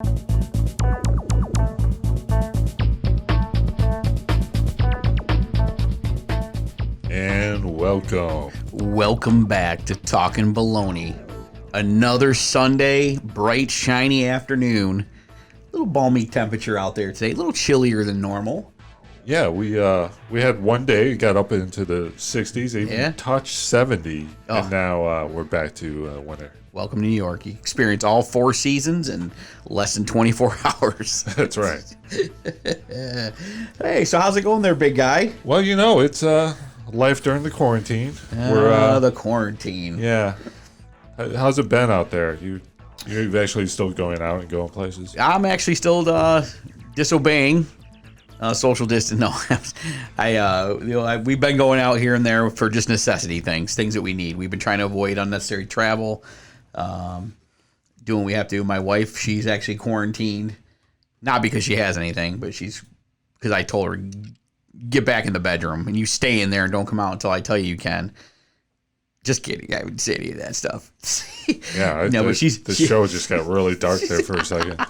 And welcome back to Talkin Baloney. Another Sunday, bright, shiny afternoon. A little balmy temperature out there today. A little chillier than normal. Yeah, we had one day, got up into the 60s, even touched 70, and now we're back to winter. Welcome to New York. You experience all 4 seasons in less than 24 hours. That's right. Hey, so how's it going there, big guy? Well, you know, it's life during the quarantine. The quarantine. Yeah. How's it been out there? You're actually still going out and going places? I'm actually still disobeying social distance. No, we've been going out here and there for just necessity things that we need. We've been trying to avoid unnecessary travel, doing what we have to. My wife, she's actually quarantined, not because she has anything, but because I told her, get back in the bedroom and you stay in there and don't come out until I tell you can. Just kidding. I would say any of that stuff. Yeah, but the show just got really dark there for a second.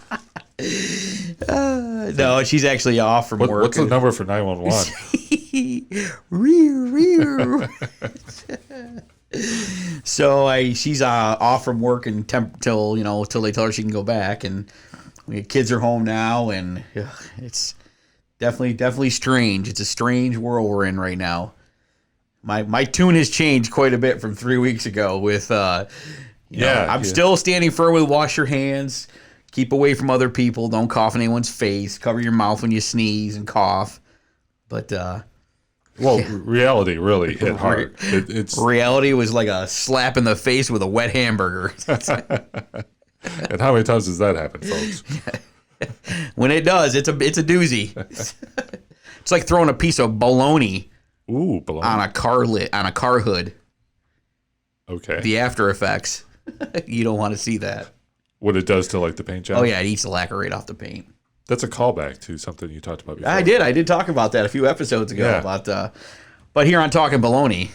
No, she's actually off from work. What's the number for 911? So she's off from work till they tell her she can go back, and kids are home now, and it's definitely strange. It's a strange world we're in right now. My tune has changed quite a bit from 3 weeks ago. With I'm still standing firm with wash your hands, keep away from other people, don't cough in anyone's face, cover your mouth when you sneeze and cough. But reality really hit hard. Reality was like a slap in the face with a wet hamburger. And how many times does that happen, folks? When it does, it's a doozy. It's like throwing a piece of bologna. Ooh, bologna. On a car hood. Okay. The after effects. You don't want to see that. What it does to like the paint job? Oh yeah, it eats the lacquer right off the paint. That's a callback to something you talked about before. I did talk about that a few episodes ago. Yeah. But here on Talkin Baloney.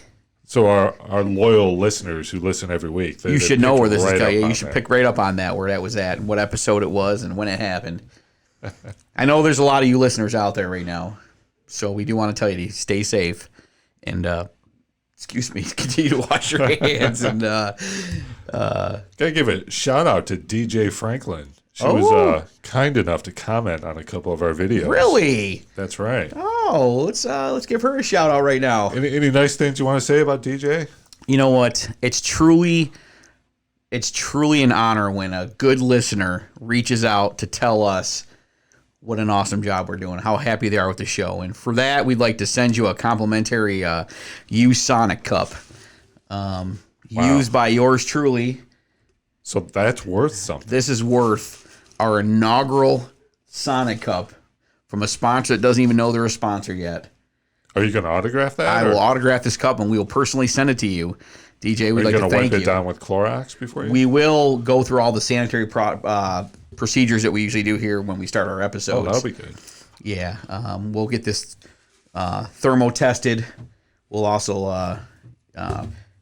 So our loyal listeners who listen every week, you should know where this is going. You should pick right up on that, where that was at, and what episode it was, and when it happened. I know there's a lot of you listeners out there right now. So we do want to tell you to stay safe and, continue to wash your hands. And gotta give a shout out to DJ Franklin. She was kind enough to comment on a couple of our videos. Really? That's right. Oh, let's give her a shout out right now. Any nice things you want to say about DJ? You know what? It's truly an honor when a good listener reaches out to tell us what an awesome job we're doing, how happy they are with the show. And for that, we'd like to send you a complimentary used Sonic Cup used by yours truly. So that's worth something. This is worth our inaugural Sonic Cup from a sponsor that doesn't even know they're a sponsor yet. Are you going to autograph that? I will autograph this cup, and we will personally send it to you. DJ, we'd like to thank you. Are you going to wipe it down with Clorox before you? We will go through all the sanitary procedures that we usually do here when we start our episodes. Oh, that'll be good. Yeah. We'll get this thermo tested. We'll also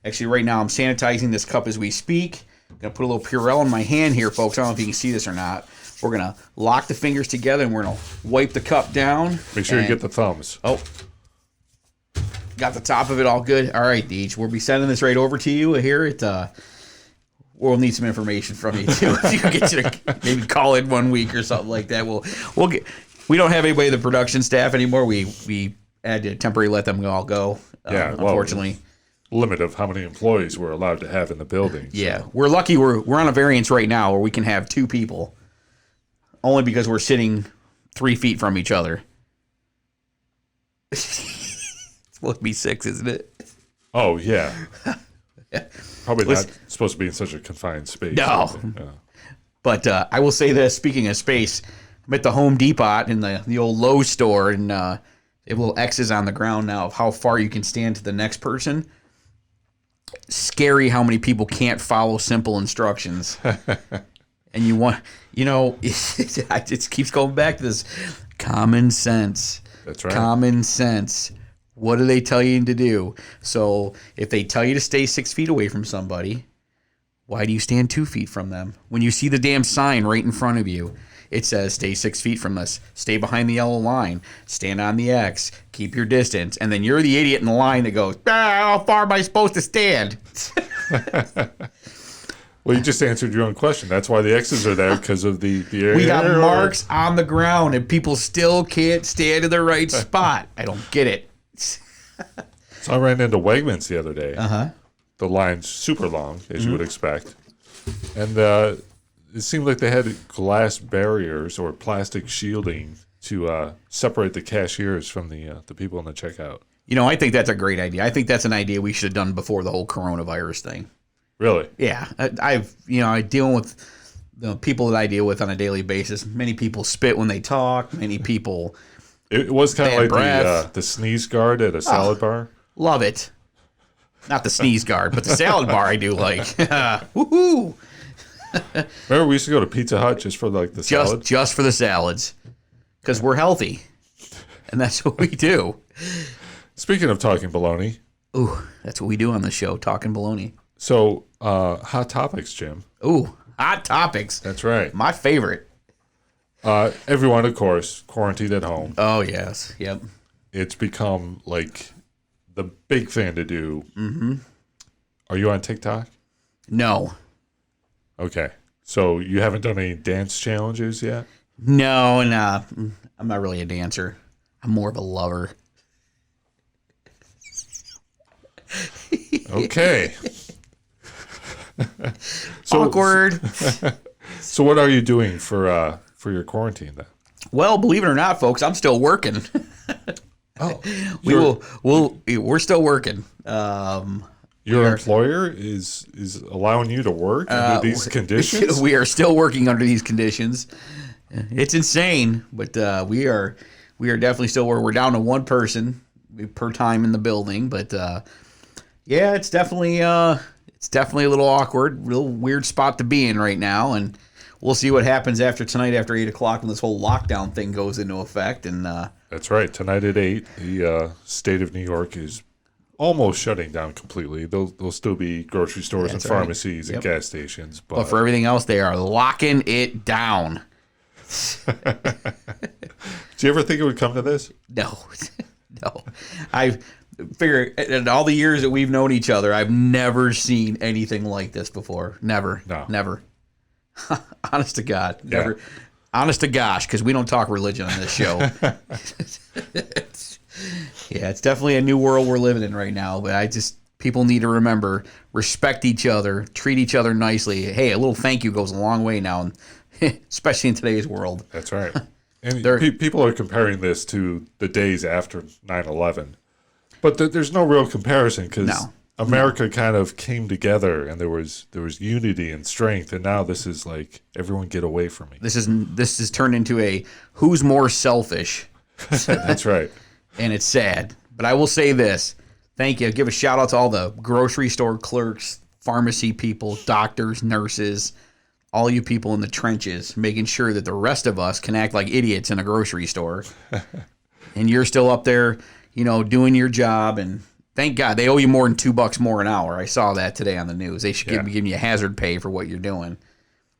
actually right now I'm sanitizing this cup as we speak. I'm going to put a little Purell in my hand here, folks. I don't know if you can see this or not. We're going to lock the fingers together and we're going to wipe the cup down. Make sure you get the thumbs. Oh. Got the top of it all good. All right, Deej. We'll be sending this right over to you here at we'll need some information from you too. If you can get you to maybe call in 1 week or something like that. We'll get. We don't have anybody in the production staff anymore. We had to temporarily let them all go. Unfortunately. Limit of how many employees we're allowed to have in the building. So. Yeah, we're lucky. We're on a variance right now where we can have 2 people, only because we're sitting 3 feet from each other. It's supposed to be 6, isn't it? Oh yeah. Probably not supposed to be in such a confined space. No. But I will say this, speaking of space, I'm at the Home Depot in the old Lowe's store, and they have little X's on the ground now of how far you can stand to the next person. Scary how many people can't follow simple instructions. And it keeps going back to this common sense. That's right. Common sense. What do they tell you to do? So if they tell you to stay 6 feet away from somebody, Why do you stand 2 feet from them? When you see the damn sign right in front of you, it says stay 6 feet from us, stay behind the yellow line, stand on the X, keep your distance. And then you're the idiot in the line that goes, how far am I supposed to stand? Well, you just answered your own question. That's why the X's are there, because of the area. We got marks on the ground, and people still can't stand in the right spot. I don't get it. So I ran into Wegmans the other day. Uh-huh. The line's super long, as you would expect. And it seemed like they had glass barriers or plastic shielding to separate the cashiers from the people in the checkout. You know, I think that's a great idea. I think that's an idea we should have done before the whole coronavirus thing. Really? Yeah. I deal with the people that I deal with on a daily basis. Many people spit when they talk. Many people... It was kind of like the sneeze guard at a salad bar. Love it. Not the sneeze guard, but the salad bar I do like. Woohoo! Remember, we used to go to Pizza Hut just for like the salad? Just for the salads. Because we're healthy. And that's what we do. Speaking of Talkin Baloney. Ooh, that's what we do on the show, Talkin Baloney. So, hot topics, Jim. Ooh, hot topics. That's right. My favorite. Everyone, of course, quarantined at home. Oh, yes. Yep. It's become like the big thing to do. Mm-hmm. Are you on TikTok? No. Okay. So you haven't done any dance challenges yet? No, nah. I'm not really a dancer. I'm more of a lover. Okay. Awkward. So what are you doing for your quarantine then? Well, believe it or not, folks, I'm still working. We're still working. Your employer is allowing you to work under these conditions? We are still working under these conditions. It's insane, but we are definitely still working. We're down to one person per time in the building, but yeah, it's definitely a little awkward, real weird spot to be in right now, and we'll see what happens after tonight, after 8 o'clock, when this whole lockdown thing goes into effect. And that's right. Tonight at 8, the state of New York is almost shutting down completely. There'll still be grocery stores and pharmacies and gas stations, but for everything else, they are locking it down. Did you ever think it would come to this? No. I figure in all the years that we've known each other, I've never seen anything like this before. Never. No. Never. Honest to God. Yeah. Never. Honest to gosh, because we don't talk religion on this show. It's definitely a new world we're living in right now. But people need to remember, respect each other, treat each other nicely. Hey, a little thank you goes a long way now, especially in today's world. That's right. And people are comparing this to the days after 9/11. But there's no real comparison because America kind of came together and there was unity and strength. And now this is like, everyone get away from me. This is turned into a who's more selfish. That's right. And it's sad. But I will say this. Thank you. Give a shout out to all the grocery store clerks, pharmacy people, doctors, nurses, all you people in the trenches, making sure that the rest of us can act like idiots in a grocery store. And you're still up there, doing your job. And thank God they owe you more than $2 more an hour. I saw that today on the news. They should give you a hazard pay for what you're doing.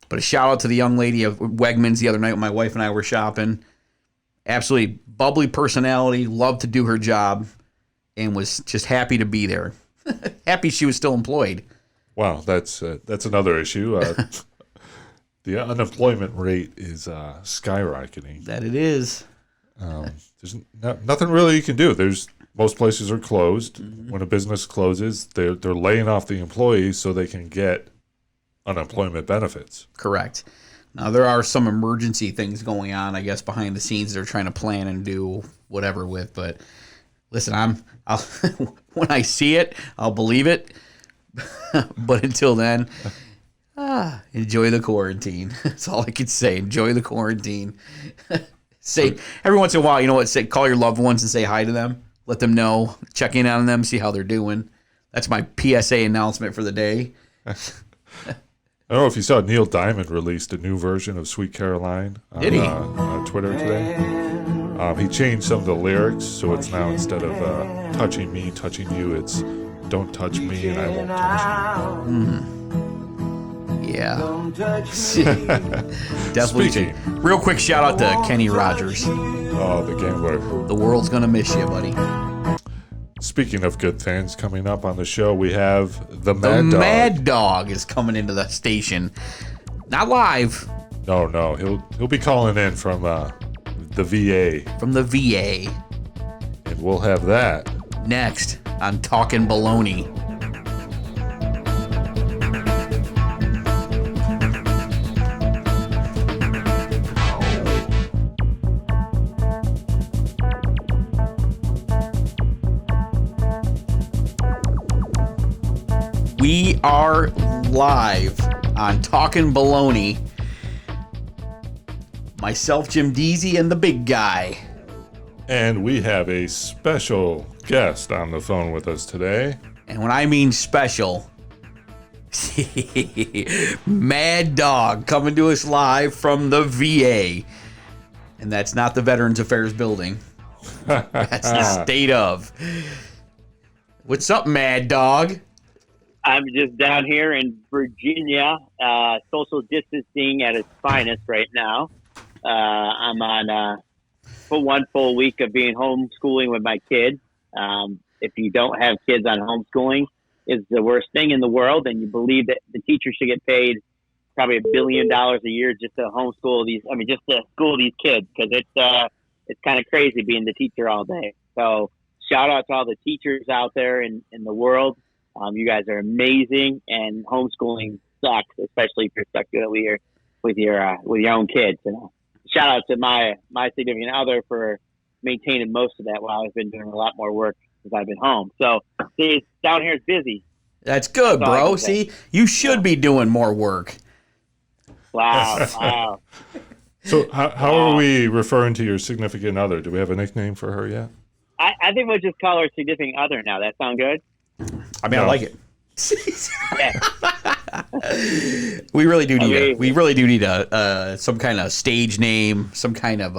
But a shout out to the young lady of Wegmans the other night when my wife and I were shopping. Absolutely bubbly personality, loved to do her job, and was just happy to be there. Happy she was still employed. Wow, that's another issue. The unemployment rate is skyrocketing. That it is. There's nothing really you can do. Most places are closed. Mm-hmm. When a business closes, they're laying off the employees so they can get unemployment benefits. Correct. Now, there are some emergency things going on, I guess, behind the scenes they're trying to plan and do whatever with. But listen, I'll when I see it, I'll believe it. But until then, enjoy the quarantine. That's all I can say. Enjoy the quarantine. Say every once in a while, call your loved ones and say hi to them. Let them know. Check in on them. See how they're doing. That's my PSA announcement for the day. I don't know if you saw Neil Diamond released a new version of Sweet Caroline on Twitter today. He changed some of the lyrics, so it's now instead of touching me, touching you, it's don't touch me and I won't touch you. Yeah. Definitely. Real quick shout out to Kenny Rogers. Oh, the gambler. The world's going to miss you, buddy. Speaking of good things, coming up on the show, we have the Madd Dogg. Madd Dogg is coming into the station. Not live. No. He'll be calling in from the VA. From the VA. And we'll have that next on Talkin Baloney. We are live on Talkin Baloney. Myself, Jim Deezy, and the big guy. And we have a special guest on the phone with us today. And when I mean special, Madd Dogg coming to us live from the VA. And that's not the Veterans Affairs building. That's the state of. What's up, Madd Dogg? I'm just down here in Virginia, social distancing at its finest right now. I'm on for one full week of being homeschooling with my kids. If you don't have kids on homeschooling, it's the worst thing in the world, and you believe that the teacher should get paid probably $1 billion a year just to homeschool these. I mean, just to school these kids, because it's kind of crazy being the teacher all day. So shout out to all the teachers out there in the world. You guys are amazing, and homeschooling sucks, especially if you're stuck with your own kids. Shout out to my significant other for maintaining most of that while I've been doing a lot more work since I've been home. So see, down here is busy. That's good, bro. See, you should be doing more work. Wow. So how are we referring to your significant other? Do we have a nickname for her yet? I think we'll just call her significant other now. That sound good? I mean, no. I like it. We really do need some kind of stage name, some kind of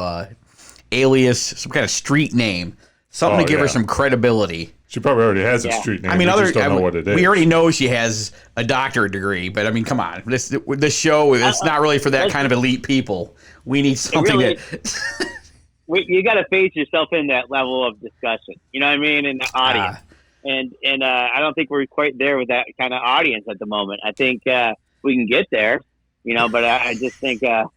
alias, some kind of street name, something to give her some credibility. She probably already has a street name. I mean, just don't know what it is. We already know she has a doctorate degree, but I mean, come on, this show is not really for that kind of elite people. We need something you got to phase yourself in that level of discussion. You know what I mean? In the audience. And I don't think we're quite there with that kind of audience at the moment. I think we can get there, but I just think wow.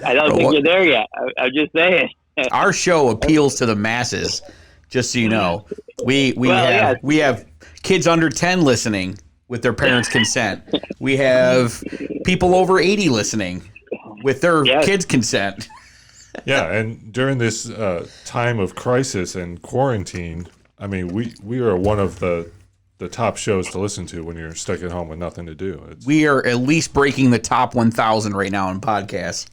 I don't think you're there yet. I'm just saying. Our show appeals to the masses, just so you know. We have kids under 10 listening with their parents' consent. We have people over 80 listening with their kids' consent. Yeah, and during this time of crisis and quarantine, I mean, we are one of the top shows to listen to when you're stuck at home with nothing to do. We are at least breaking the top 1,000 right now in podcasts.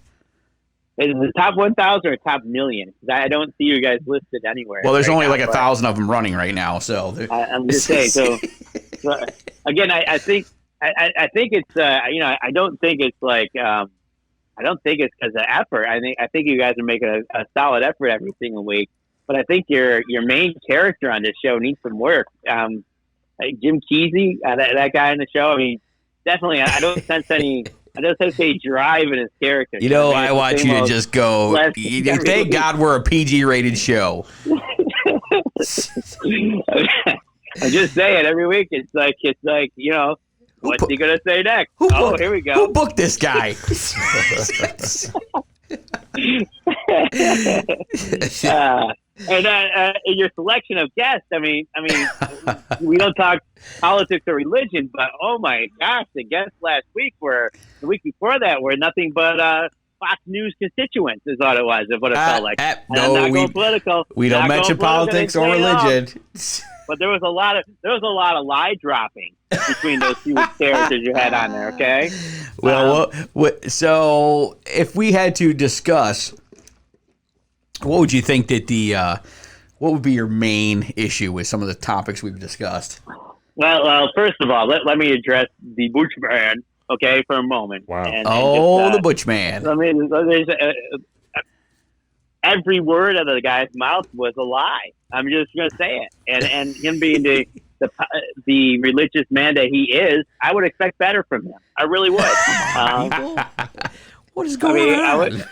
Is it the top 1,000 or top million? Because I don't see you guys listed anywhere. Well, there's only like 1,000 of them running right now, so I'm just saying. So again, I think it's I don't think it's like I don't think it's because of effort. I think you guys are making a solid effort every single week. But I think your main character on this show needs some work. Jim Keesey, that guy on the show. I mean, definitely, I don't sense any drive in his character. I want you to just go. Thank God we're a PG-rated show. I'm just saying. Every week, it's like what's he gonna say next? Here we go. Who booked this guy? And in your selection of guests, I mean, we don't talk politics or religion, but oh my gosh, the guests last week the week before that were nothing but Fox News constituents is what it was. Is what it felt like. No, not going political. We don't mention politics or religion. But there was a lot of lie dropping between those two characters you had on there. Okay. Well, so if we had to discuss, what would you think that what would be your main issue with some of the topics we've discussed? Well, first of all, let me address the Bushman, okay, for a moment. Wow. The Bushman. I mean, every word out of the guy's mouth was a lie. I'm just going to say it. And him being the the religious man that he is, I would expect better from him. I really would. What is going on?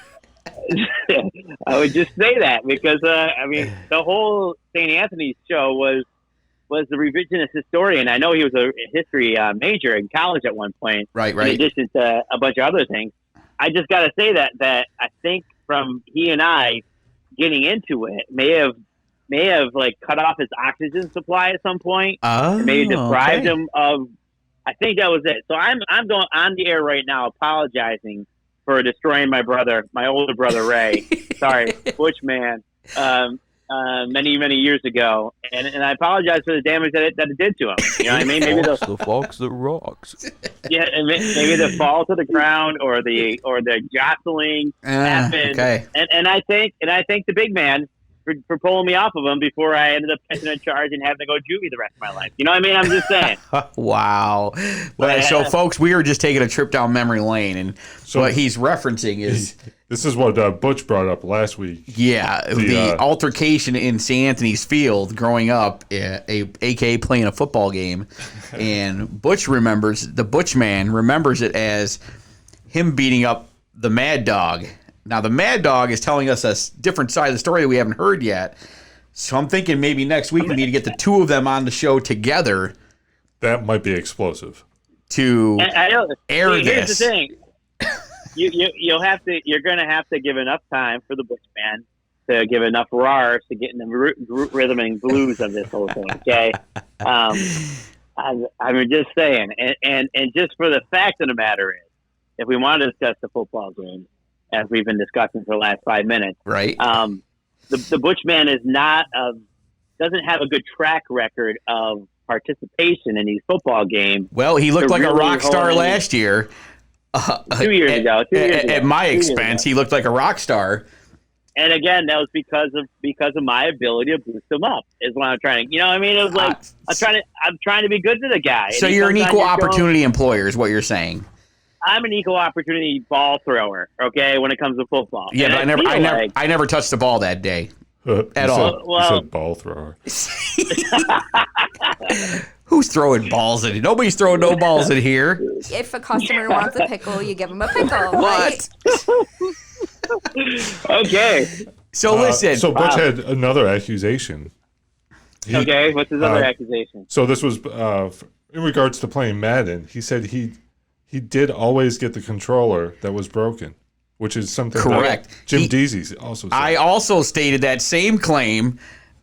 I would just say that because the whole St. Anthony's show was the revisionist historian. I know he was a history major in college at one point. Right. In addition to a bunch of other things, I just got to say that I think from he and I getting into it may have like cut off his oxygen supply at some point. Oh, maybe deprived him of. I think that was it. So I'm going on the air right now apologizing for destroying my older brother Ray. Sorry, Bushman. Many years ago, and I apologize for the damage that it did to him. You know what I mean? Maybe the fox that rocks. Yeah, and maybe the fall to the ground or the jostling happened. Okay. And I think the big man for pulling me off of him before I ended up catching a charge and having to go juvie the rest of my life. You know what I mean? I'm just saying. Wow. Well, so, folks, we were just taking a trip down memory lane, and what he's referencing is... This is what Butch brought up last week. Yeah, the altercation in St. Anthony's Field growing up, a.k.a. playing a football game, and Butch remembers, the Butch man remembers it as him beating up the Madd Dogg. Now, the Madd Dogg is telling us a different side of the story that we haven't heard yet. So I'm thinking maybe next week we need to get the two of them on the show together. That might be explosive. To air this. Here's the thing. You're going to have to give enough time for the Bushman to give enough roars to get in the rhythm and blues of this whole thing. Okay. I'm just saying, and just for the fact of the matter is, if we want to discuss the football game, as we've been discussing for the last 5 minutes, right? The Bushman doesn't have a good track record of participation in these football games. Well, he looked like a rock star last year. 2 years ago. At my expense, he looked like a rock star. And again, that was because of my ability to boost him up. Is what I'm trying to. You know what I mean? It was like I'm trying to be good to the guy. So you're an equal opportunity employer, is what you're saying. I'm an equal opportunity ball thrower. Okay, when it comes to football. Yeah, and but I never touched the ball that day at all. You said ball thrower. Who's throwing balls in here? Nobody's throwing no balls in here. If a customer wants a pickle, you give them a pickle. What? Right? Okay. So listen. So Butch had another accusation. Okay, what's his other accusation? So this was in regards to playing Madden. He said he did always get the controller that was broken, which is something correct. Jim Deezy also said. I also stated that same claim.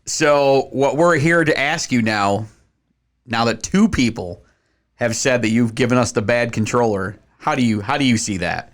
So what we're here to ask you now that two people have said that you've given us the bad controller, how do you see that?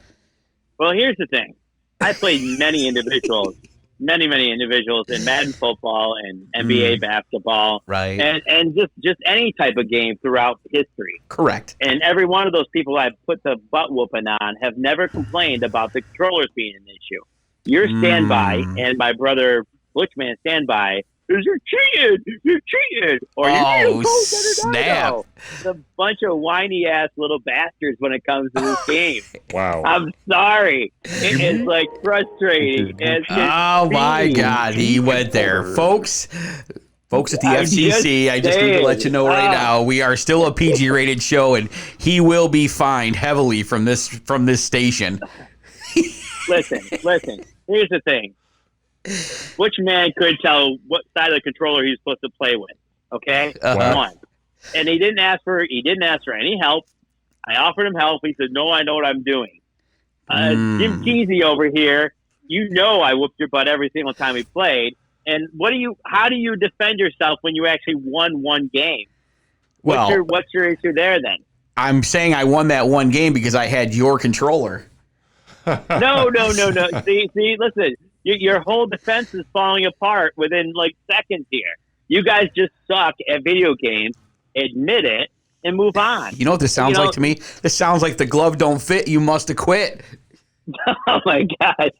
Well, here's the thing. I played many individuals in Madden football and NBA basketball, right? And just any type of game throughout history. Correct. And every one of those people I put the butt whooping on have never complained about the controllers being an issue. Your standby and my brother Butchman's standby is you're cheated, or you snap. A bunch of whiny ass little bastards when it comes to this game. Wow. I'm sorry. It is like frustrating. Oh my God, he went there, folks. Folks at the FCC, I just need to let you know right now, we are still a PG rated show, and he will be fined heavily from this station. Listen. Here's the thing. Which man could tell what side of the controller he's supposed to play with? Okay, one, and he didn't ask for any help. I offered him help. He said, "No, I know what I'm doing." Jim Deezy over here, I whooped your butt every single time we played. And how do you defend yourself when you actually won one game? What's your issue there then? I'm saying I won that one game because I had your controller. No. See, listen. Your whole defense is falling apart within like seconds here. You guys just suck at video games. Admit it and move on. You know what this sounds like to me? This sounds like the glove don't fit. You must have quit. Oh my God.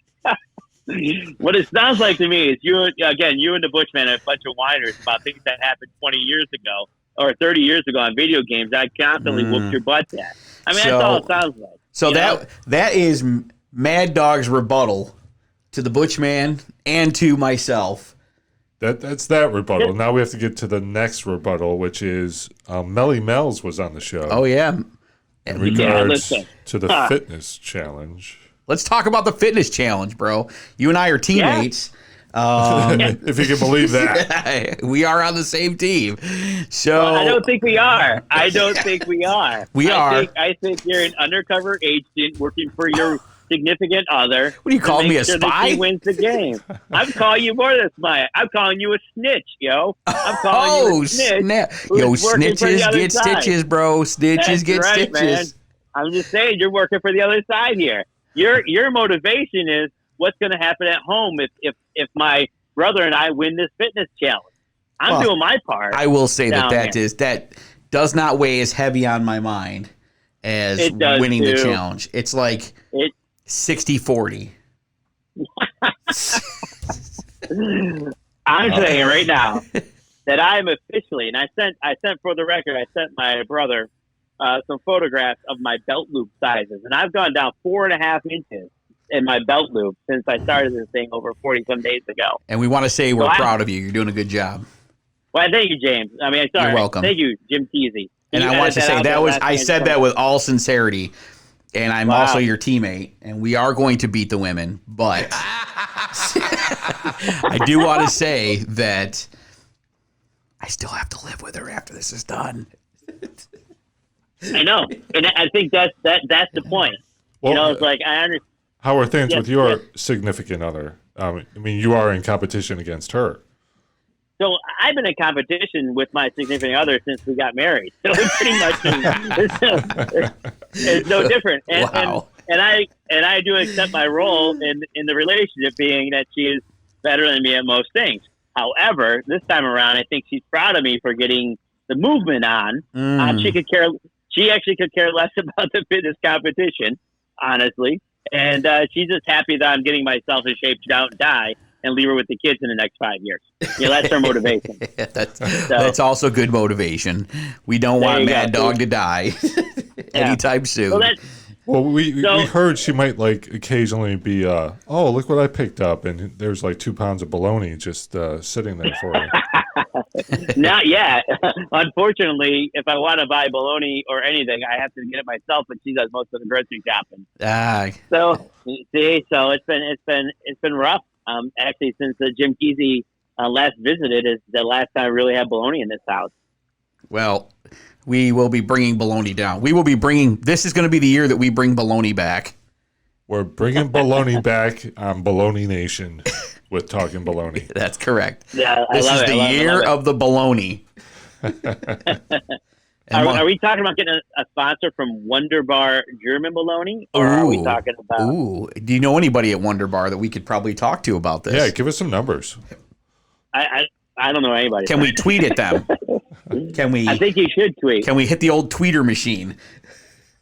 What it sounds like to me is you and the Bushman are a bunch of whiners about things that happened 20 years ago or 30 years ago on video games. I constantly whooped your butt at. I mean, that's all it sounds like. So that is Madd Dogg's rebuttal to the Bushman and to myself That's that rebuttal. Now we have to get to the next rebuttal, which is Melly Mel's was on the show. Oh, yeah. In regards to the fitness challenge. Let's talk about the fitness challenge, bro. You and I are teammates. If you can believe that. We are on the same team. So I don't think we are. I think you're an undercover agent working for your significant other. What do you call me, a spy? He wins the game. I'm calling you more than a spy. I'm calling you a snitch, yo. I'm calling you a snitch. Yo, snitches get stitches, bro. Snitches get stitches. Man. I'm just saying, you're working for the other side here. Your motivation is what's going to happen at home if my brother and I win this fitness challenge. I'm doing my part. I will say that does not weigh as heavy on my mind as winning the challenge. It's like 60-40. I'm saying right now that I'm officially, and I sent for the record, I sent my brother some photographs of my belt loop sizes, and I've gone down 4.5 inches in my belt loop since I started this thing over 40-some days ago. And we want to say we're proud of you. You're doing a good job. Well, thank you, James. I mean, sorry. You're welcome. Thank you, Jim Teasy. And I want to say I said that with all sincerity, and I'm also your teammate, and we are going to beat the women, but I do want to say that I still have to live with her after this is done. I know, and I think that's the point. Well, it's like I understand. How are things with your significant other? I mean, you are in competition against her. So I've been in competition with my significant other since we got married. So it pretty much it's no different. And I do accept my role in the relationship, being that she is better than me at most things. However, this time around, I think she's proud of me for getting the movement on. She actually could care less about the fitness competition, honestly. And she's just happy that I'm getting myself in shape to don't die and leave her with the kids in the next 5 years. That's her motivation. That's also good motivation. We don't want Madd Dogg to die anytime soon. Well, we heard she might occasionally be, look what I picked up, and there's 2 pounds of bologna just sitting there for her. Not yet. Unfortunately, if I want to buy bologna or anything, I have to get it myself, but she does most of the grocery shopping. So it's been rough. Actually, since Jim Keezy last visited, is the last time I really had bologna in this house. Well, we will be bringing bologna down. This is going to be the year that we bring bologna back. We're bringing bologna back on Baloney Nation with Talkin Baloney. That's correct. Yeah, this is the year of the bologna. Are we talking about getting a sponsor from Wunderbar German bologna? Or are we talking about... Do you know anybody at Wunderbar that we could probably talk to about this? Yeah, give us some numbers. I don't know anybody. Can we tweet at them? I think you should tweet. Can we hit the old tweeter machine?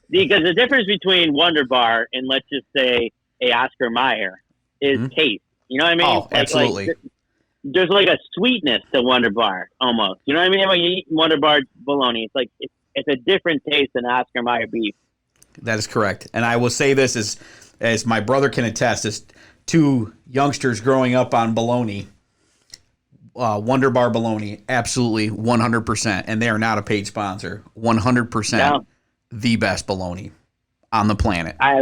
Because the difference between Wunderbar and, let's just say, a Oscar Mayer is taste. You know what I mean? Oh, absolutely. There's a sweetness to Wunderbar almost. You know what I mean? When you eat Wunderbar bologna, it's a different taste than Oscar Mayer beef. That is correct. And I will say this as my brother can attest, as 2 youngsters growing up on bologna, Wunderbar bologna, absolutely 100%. And they are not a paid sponsor. 100% the best bologna on the planet. I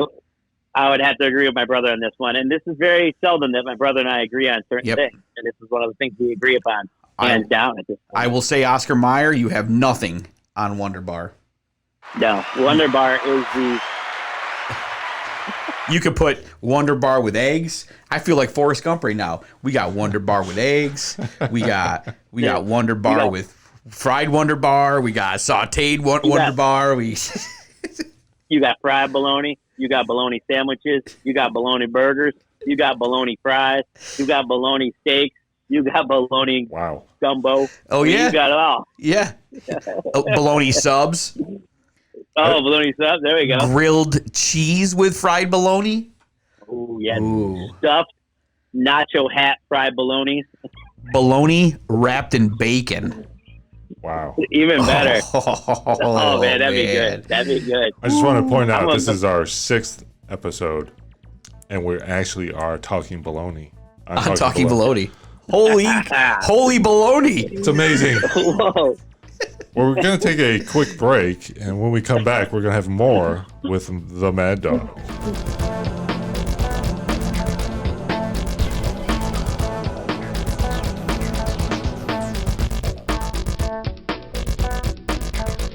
would have to agree with my brother on this one. And this is very seldom that my brother and I agree on certain things. And this is one of the things we agree upon, hands down at this point. I will say, Oscar Mayer, you have nothing on Wunderbar. No, Wunderbar is the... You could put Wunderbar with eggs. I feel like Forrest Gump right now. We got Wunderbar with eggs. We got Wunderbar with fried Wunderbar. We got sauteed Wunderbar. You got fried bologna. You got bologna sandwiches. You got bologna burgers. You got bologna fries. You got bologna steaks. You got bologna gumbo. Oh, yeah. You got it all. Yeah. Bologna subs. Oh, bologna subs. There we go. Grilled cheese with fried bologna. Oh, yeah. Stuffed nacho hat fried bologna. Bologna wrapped in bacon. Wow. Even better. Oh, man, that'd be good. That'd be good. I just want to point out this is our 6th episode, and we actually are talking baloney. I'm talking baloney. Holy baloney. It's amazing. Whoa. Well, we're going to take a quick break, and when we come back, we're going to have more with the Madd Dogg.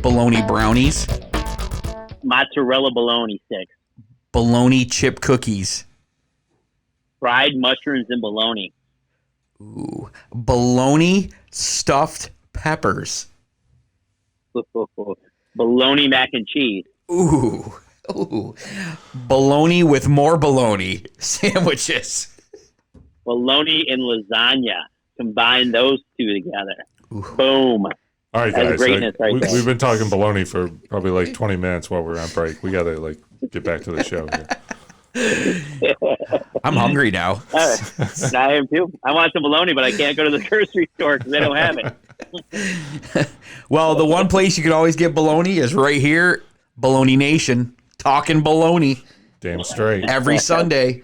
Bologna brownies. Mozzarella bologna sticks. Bologna chip cookies. Fried mushrooms and bologna. Ooh. Bologna stuffed peppers. Bologna mac and cheese. Ooh. Bologna with more bologna sandwiches. Bologna and lasagna. Combine those two together. Ooh. Boom. All right, That's guys. greatness right there. We've been talking baloney for probably like 20 minutes while we're on break. We got to get back to the show here. I'm hungry now. I am too. I want some bologna, but I can't go to the grocery store because they don't have it. Well, the one place you can always get bologna is right here, Baloney Nation, Talkin Baloney. Damn straight. Every Sunday.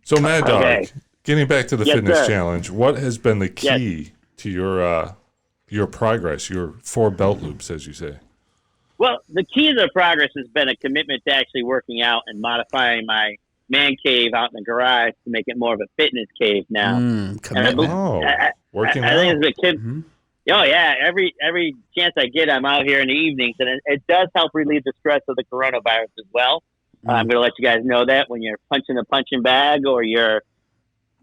So, Madd Dogg, Okay. getting back to the Yes, fitness sir. challenge, what has been the key to your progress, your 4 belt loops, as you say? Well, the key to the progress has been a commitment to actually working out and modifying my man cave out in the garage to make it more of a fitness cave now. Commitment. Working I out. think as a kid, Mm-hmm. oh yeah, every chance I get, I'm out here in the evenings, and it does help relieve the stress of the coronavirus as well. I'm going to let you guys know that when you're punching the punching bag, or you're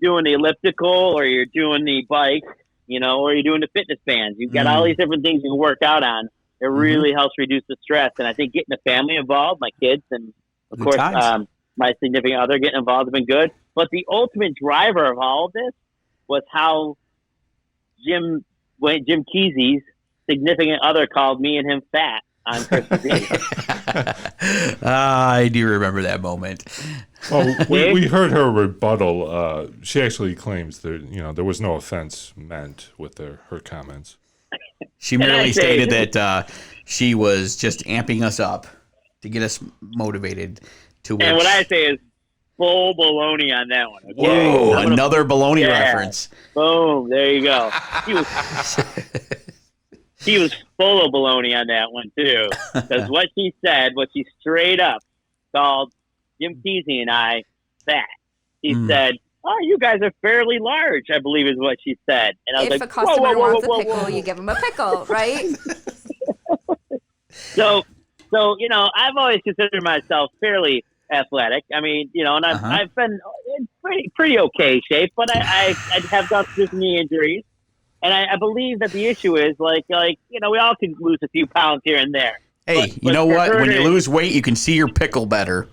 doing the elliptical, or you're doing the bike, or you're doing the fitness bands, you've got all these different things you can work out on. It really helps reduce the stress, and I think getting the family involved, my kids, and of Good course times. my significant other getting involved has been good. But the ultimate driver of all of this was how Jim Kesey's significant other called me and him fat on Christmas Eve. I do remember that moment. Well, we heard her rebuttal. She actually claims that there was no offense meant with her comments. She merely stated that she was just amping us up to get us motivated to And what I say is full baloney on that one. Okay? Whoa, I'm gonna- another baloney Yeah. reference. Boom, there you go. He was full of baloney on that one too. Because what she straight up called Jim Kesey and I fat. She said, "Oh, you guys are fairly large," I believe is what she said. And I was If like, a customer whoa, wants whoa, a whoa, pickle, whoa. you give them a pickle, right? So I've always considered myself fairly athletic. I mean, and I've been in pretty okay shape, but I have gone through some knee injuries, and I believe that the issue is we all can lose a few pounds here and there. Hey, But you know for what? her When you to- lose weight, you can see your pickle better.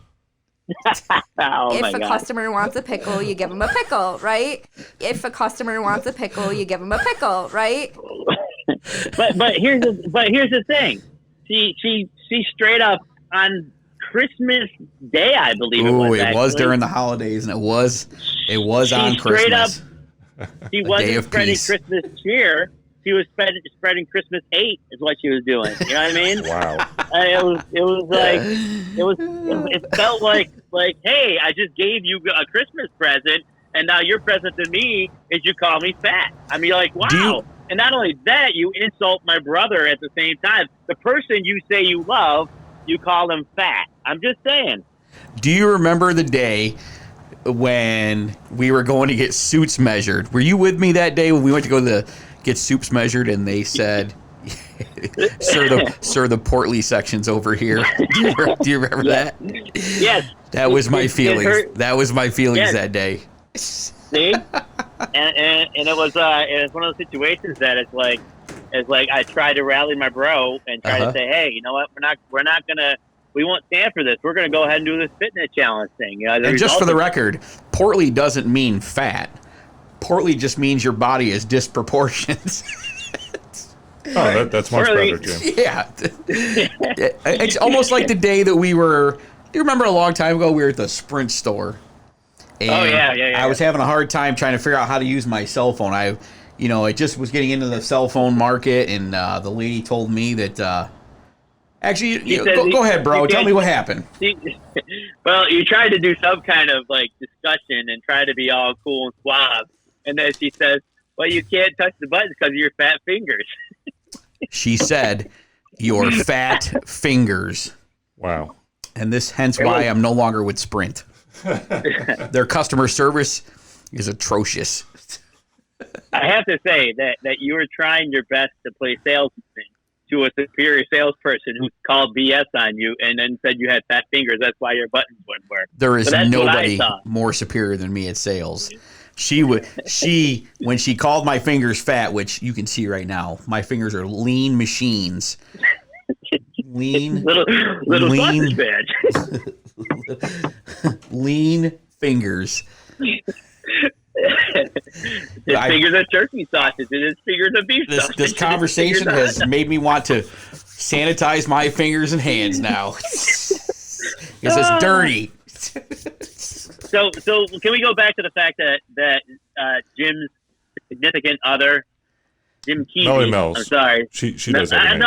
Oh If my a God. customer wants a pickle, you give them a pickle, right? If a customer wants a pickle, you give them a pickle, right? But here's the thing. She straight up on Christmas Day, I believe it was. Ooh, it was actually. during the holidays, and it was on She straight Christmas. She day wasn't of spreading peace. Christmas cheer. She was spreading Christmas hate, is what she was doing. You know what I mean? Wow. It felt like, hey, I just gave you a Christmas present, and now your present to me is you call me fat. I mean, wow. Do you- And not only that, you insult my brother at the same time. The person you say you love, you call them fat. I'm just saying. Do you remember the day when we were going to get suits measured? Were you with me that day when we went to go get suits measured, and they said, "Sir, the portly section's over here." Do you remember that? Yes. That was my It feelings. hurt. That was my feelings Yes. that day. See, and it was one of those situations that it's like I tried to rally my bro and try to say, hey, you know what, we won't stand for this. We're gonna go ahead and do this fitness challenge thing. And just for the record, portly doesn't mean fat. Portly just means your body is disproportionate. Oh, that's much Really? better, Jim. Yeah. It's almost like the day that we were, do you remember a long time ago we were at the Sprint store? And yeah. I was having a hard time trying to figure out how to use my cell phone. I just was getting into the cell phone market, and the lady told me that, actually, go ahead, bro. Tell me what happened. Well, you tried to do some kind of discussion and try to be all cool and suave, And then she says, well, you can't touch the buttons because of your fat fingers. She said, your fat fingers. Wow. And hence why I'm no longer with Sprint. Their customer service is atrocious. I have to say that you were trying your best to play salesman to a superior salesperson who called BS on you and then said you had fat fingers. That's why your buttons wouldn't work. There is nobody more superior than me at sales. When she called my fingers fat, which you can see right now, my fingers are lean machines. Lean, little lean, sausage badge. Lean fingers. His fingers are turkey sausage, and his fingers are beef sausage. This conversation has made me want to sanitize my fingers and hands now. Because it's dirty. So can we go back to the fact that Jim's significant other, Jim Keevy, Mel's. I'm sorry. She does everything.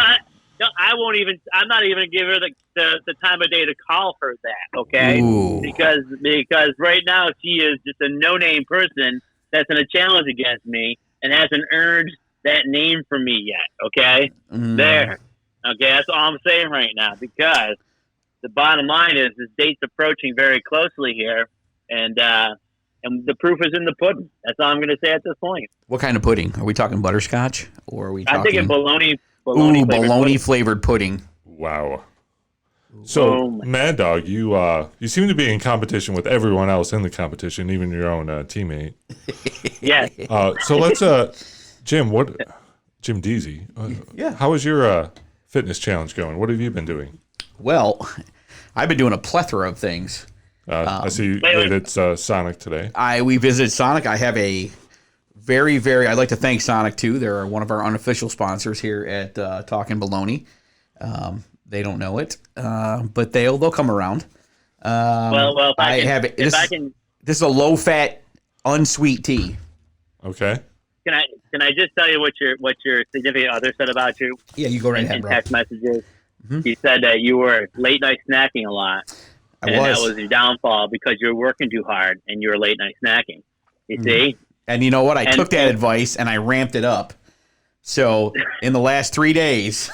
I won't even. I'm not even gonna give her the time of day to call her that. Okay, Ooh. because right now she is just a no-name person that's in a challenge against me and hasn't earned that name from me yet. Okay, there. Okay, that's all I'm saying right now. Because the bottom line is this date's approaching very closely here, and the proof is in the pudding. That's all I'm going to say at this point. What kind of pudding? Are we talking butterscotch, or are we talking? I'm thinking bologna. Bologna flavored pudding. Wow. So, Madd Dogg, you seem to be in competition with everyone else in the competition, even your own teammate. Yes. So let's, Jim Deezy. Yeah. How is your fitness challenge going? What have you been doing? Well, I've been doing a plethora of things. I see you rated Sonic today. We visited Sonic. I have a I'd like to thank Sonic too. They're one of our unofficial sponsors here at Talkin Baloney. They don't know it, but they'll come around. Well, if I can, this is a low fat, unsweet tea. Okay. Can I just tell you what your significant other said about you? Yeah, you go right ahead, in bro. text messages. Mm-hmm. He said that you were late night snacking a lot, that was your downfall because you're working too hard and you were late night snacking. You see. And you know what? I took that advice and I ramped it up. So in the last 3 days,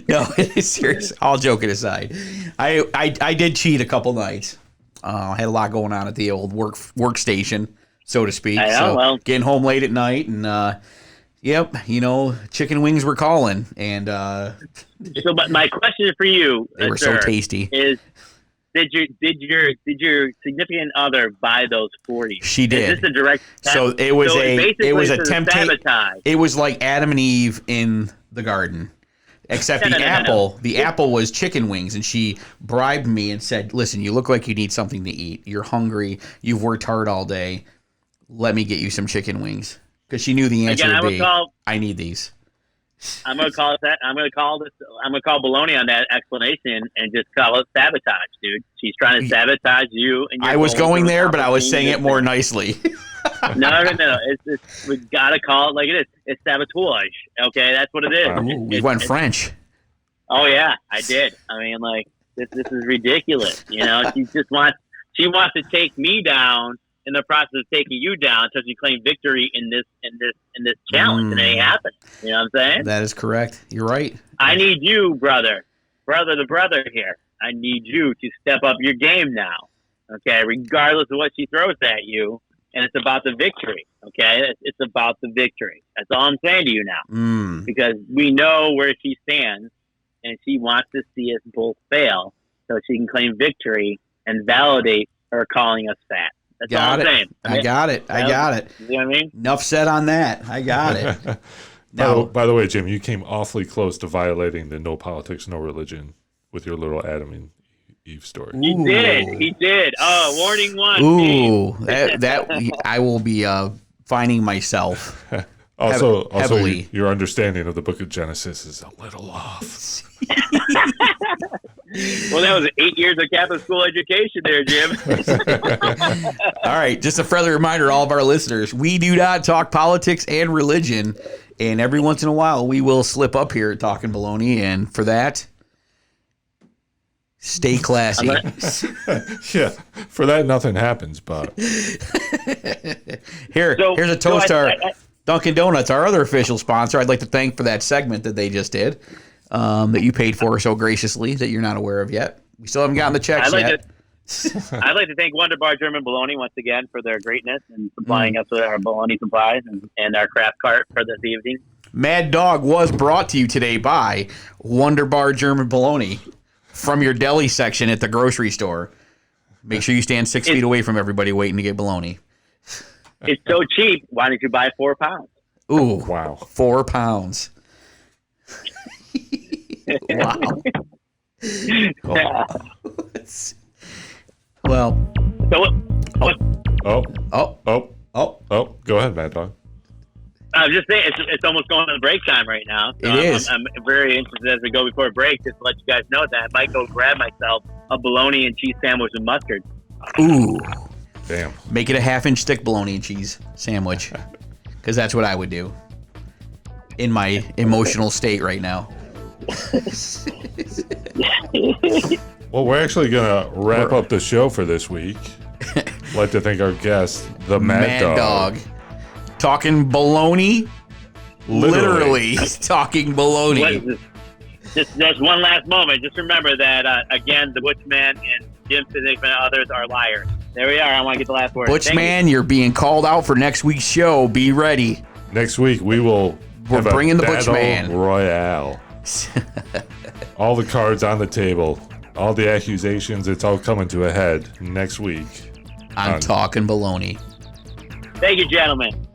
no, serious. All joking aside, I did cheat a couple nights. I had a lot going on at the old workstation, so to speak. Getting home late at night, and chicken wings were calling. And so, but my question for you, they were so tasty. Is Did your significant other buy those for you? She did. Is this a direct? So it was a temptation. Sabotage. It was like Adam and Eve in the garden, except the apple was chicken wings, and she bribed me and said, "Listen, you look like you need something to eat. You're hungry. You've worked hard all day. Let me get you some chicken wings." Because she knew the answer would be, "I need these." I'm gonna call Bologna on that explanation and just call it sabotage, dude. She's trying to sabotage you. And I was going there, but I was saying it more nicely. No. We gotta call it like it is. It's sabotage. Okay, that's what it is. Ooh, we went French. Oh yeah, I did. I mean, like this is ridiculous. You know, she wants to take me down in the process of taking you down, so she claimed victory in this challenge, and it ain't happened. You know what I'm saying? That is correct. You're right. I need you, brother here. I need you to step up your game now. Okay, regardless of what she throws at you, and it's about the victory. Okay, it's about the victory. That's all I'm saying to you now, because we know where she stands, and she wants to see us both fail, so she can claim victory and validate her calling us fat. That's all I'm saying. I got it. You know what I mean? Enough said on that. I got it. Now, by the way, Jim, you came awfully close to violating the no politics, no religion with your little Adam and Eve story. He did. Oh, warning one. Ooh, that I will be finding myself. Also, heavily. Your understanding of the Book of Genesis is a little off. Well, that was 8 years of Catholic school education there, Jim. All right, just a friendly reminder to all of our listeners, we do not talk politics and religion, and every once in a while we will slip up here at Talkin Baloney, and for that, Stay classy. Yeah, for that nothing happens, but here's a toast to our Dunkin' Donuts, our other official sponsor. I'd like to thank for that segment that they just did, that you paid for so graciously that you're not aware of yet. We still haven't gotten the checks yet. I'd like to thank Wonder Bar German Bologna once again for their greatness and supplying us with our bologna supplies and our craft cart for this evening. Madd Dogg was brought to you today by Wonder Bar German Bologna from your deli section at the grocery store. Make sure you stand 6 feet away from everybody waiting to get bologna. It's so cheap. Why don't you buy 4 pounds? Ooh, wow, 4 pounds. Wow. Yeah. Well. So Go ahead, Madd Dogg. I was just saying, it's almost going to break time right now. So it is. I'm very interested as we go before break, just to let you guys know that I might go grab myself a bologna and cheese sandwich with mustard. Ooh. Damn. Make it a half-inch thick bologna and cheese sandwich, because that's what I would do in my emotional state right now. Well, we're actually going to wrap up the show for this week. I'd like to thank our guest, the Madd Dogg. Talking baloney, literally talking baloney. Just one last moment. Just remember that, again, the Butchman and Jim Siddick and others are liars. There we are. I want to get the last word. Butchman, you're being called out for next week's show. Be ready. Next week, we're bringing the Butchman Royale. All the cards on the table. All the accusations, it's all coming to a head next week. I'm talking baloney. Thank you, gentlemen.